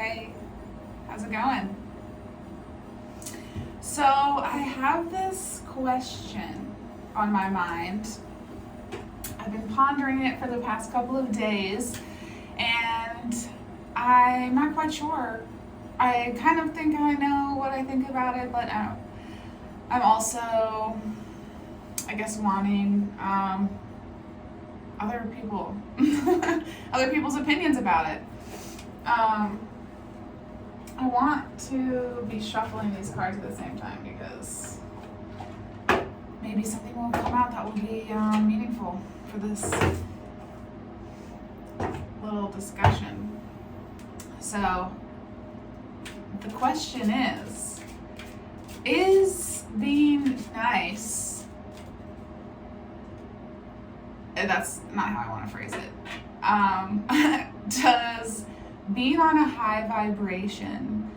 Hey, how's it going? So, I have this question on my mind. I've been pondering it for the past couple of days, and I'm not quite sure. I kind of think I know what I think about it, but I'm also, I guess, wanting other people, other people's opinions about it. I want to be shuffling these cards at the same time because maybe something will come out that will be meaningful for this little discussion. So, the question is being nice, that's not how I want to phrase it, does being on a high vibration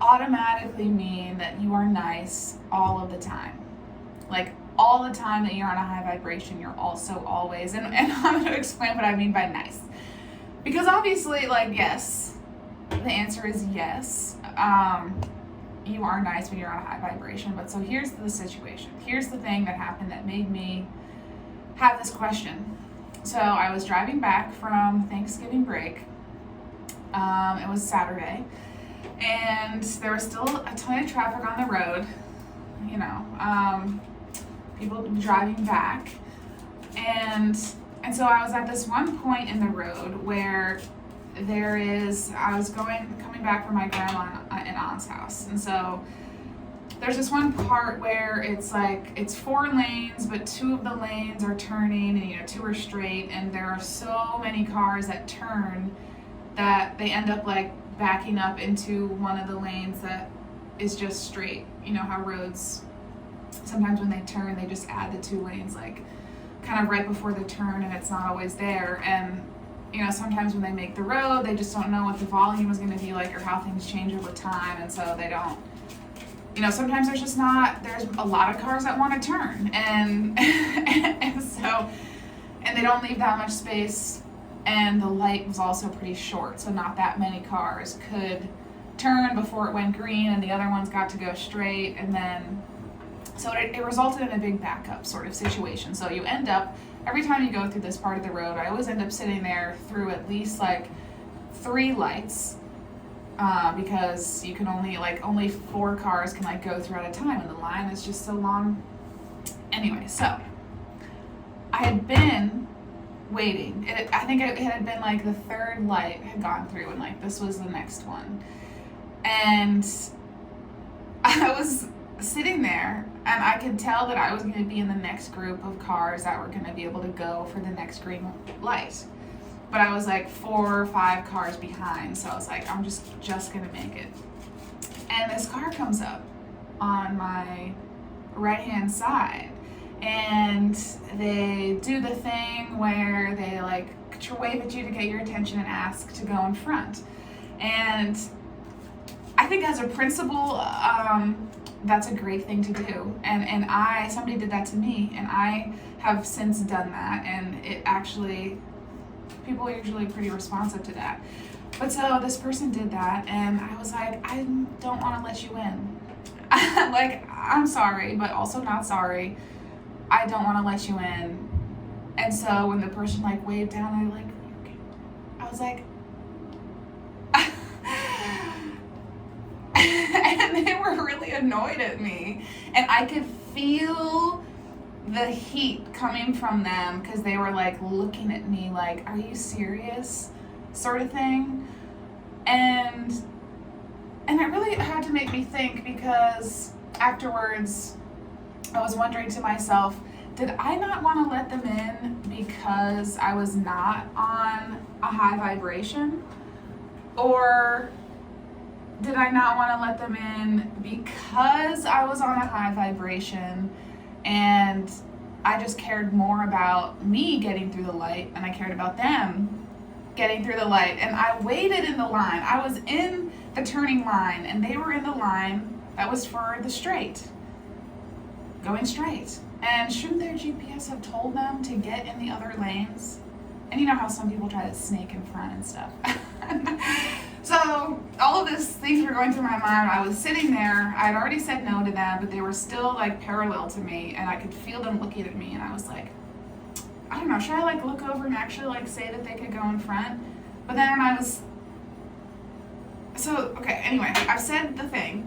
automatically mean that you are nice all of the time? Like, all the time that you're on a high vibration, you're also always, and I'm going to explain what I mean by nice. Because obviously, like, yes, the answer is yes. You are nice when you're on a high vibration. But so here's the situation. Here's the thing that happened that made me have this question. So I was driving back from Thanksgiving break. It was Saturday, and there was still a ton of traffic on the road, people driving back, and so I was at this one point in the road where I was coming back from my grandma and aunt's house, and so there's this one part where it's like, it's 4 lanes, but 2 of the lanes are turning, and 2 are straight, and there are so many cars that turn that they end up like backing up into one of the lanes that is just straight. You know how roads, sometimes when they turn, they just add the 2 lanes like kind of right before the turn, and it's not always there. And sometimes when they make the road, they just don't know what the volume is going to be like or how things change over time, and so they don't, sometimes there's a lot of cars that want to turn, and and they don't leave that much space. And the light was also pretty short, so not that many cars could turn before it went green, and the other ones got to go straight, and then, so it resulted in a big backup sort of situation. So you end up, every time you go through this part of the road, I always end up sitting there through at least like 3 lights, because you can only 4 cars can like go through at a time, and the line is just so long. Anyway, so I had been waiting. I think it had been like the 3rd light had gone through, and like this was the next one. And I was sitting there, and I could tell that I was going to be in the next group of cars that were going to be able to go for the next green light. But I was like 4 or 5 cars behind, so I was like, I'm just going to make it. And this car comes up on my right-hand side, and they do the thing where they like wave at you to get your attention and ask to go in front. And I think as a principle, that's a great thing to do. And somebody did that to me, and I have since done that, and it actually, people are usually pretty responsive to that. But so this person did that, and I was like, I don't want to let you in. Like, I'm sorry, but also not sorry. I don't want to let you in. And so when the person like waved down, I was like, and they were really annoyed at me. And I could feel the heat coming from them because they were like looking at me like, are you serious? Sort of thing. And it really had to make me think, because afterwards I was wondering to myself, did I not want to let them in because I was not on a high vibration? Or did I not want to let them in because I was on a high vibration and I just cared more about me getting through the light and I cared about them getting through the light? And I waited in the line. I was in the turning line, and they were in the line that was for the straight, going straight. And shouldn't their GPS have told them to get in the other lanes? And you know how some people try to snake in front and stuff. So all of these things were going through my mind. I was sitting there. I had already said no to them, but they were still like parallel to me, and I could feel them looking at me. And I was like, I don't know. Should I like look over and actually like say that they could go in front? But then when I was okay. Anyway, I've said the thing.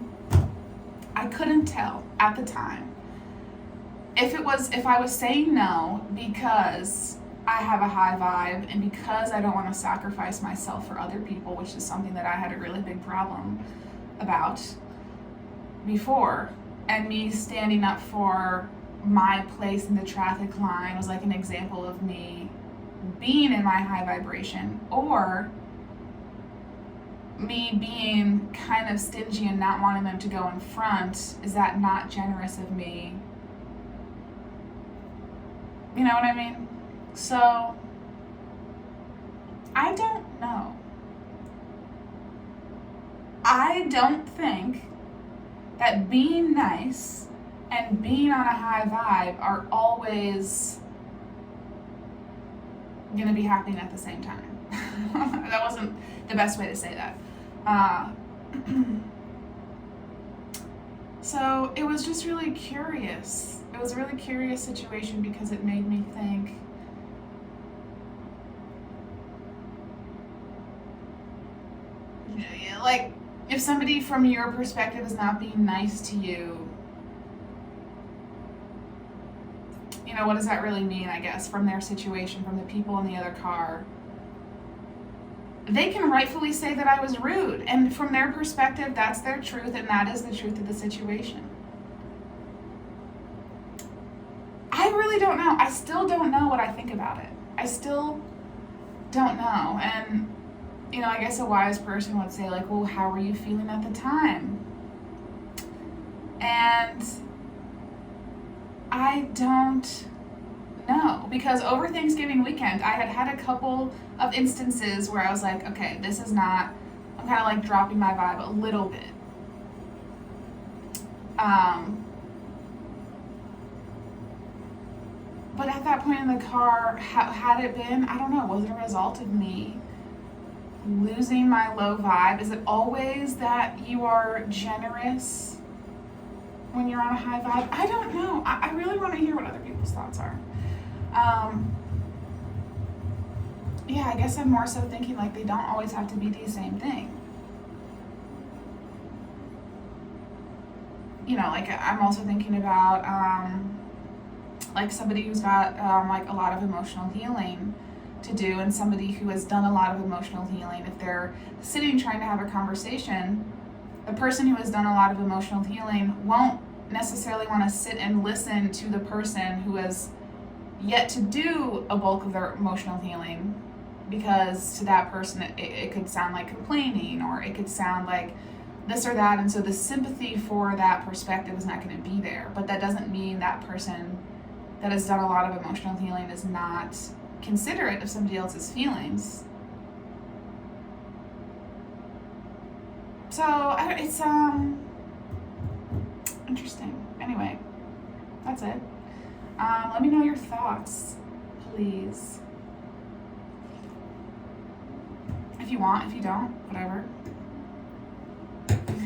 I couldn't tell at the time if I was saying no because I have a high vibe and because I don't want to sacrifice myself for other people, which is something that I had a really big problem about before. And me standing up for my place in the traffic line was like an example of me being in my high vibration, or me being kind of stingy and not wanting them to go in front. Is that not generous of me? You know what I mean? So, I don't know. I don't think that being nice and being on a high vibe are always going to be happening at the same time. That wasn't the best way to say that. So it was just really curious. It was a really curious situation because it made me think, like, if somebody from your perspective is not being nice to you, you know, what does that really mean, I guess, from their situation, from the people in the other car? They can rightfully say that I was rude, and from their perspective, that's their truth, and that is the truth of the situation. I really don't know. I still don't know what I think about it. I still don't know. And, you know, I guess a wise person would say, like, well, how were you feeling at the time? And I don't know, because over Thanksgiving weekend, I had a couple of instances where I was like, okay, this is not, I'm kind of like dropping my vibe a little bit. But at that point in the car, had it been, I don't know, was it a result of me losing my low vibe? Is it always that you are generous when you're on a high vibe? I don't know. I really want to hear what other people's thoughts are. Yeah, I guess I'm more so thinking like they don't always have to be the same thing. You know, like I'm also thinking about like somebody who's got like a lot of emotional healing to do, and somebody who has done a lot of emotional healing. If they're sitting trying to have a conversation, the person who has done a lot of emotional healing won't necessarily want to sit and listen to the person who has yet to do a bulk of their emotional healing, because to that person it could sound like complaining, or it could sound like this or that, and so the sympathy for that perspective is not going to be there. But that doesn't mean that person that has done a lot of emotional healing is not considerate of somebody else's feelings. So it's interesting. Anyway, that's it. Let me know your thoughts, please. If you want, if you don't, whatever.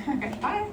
Okay, bye.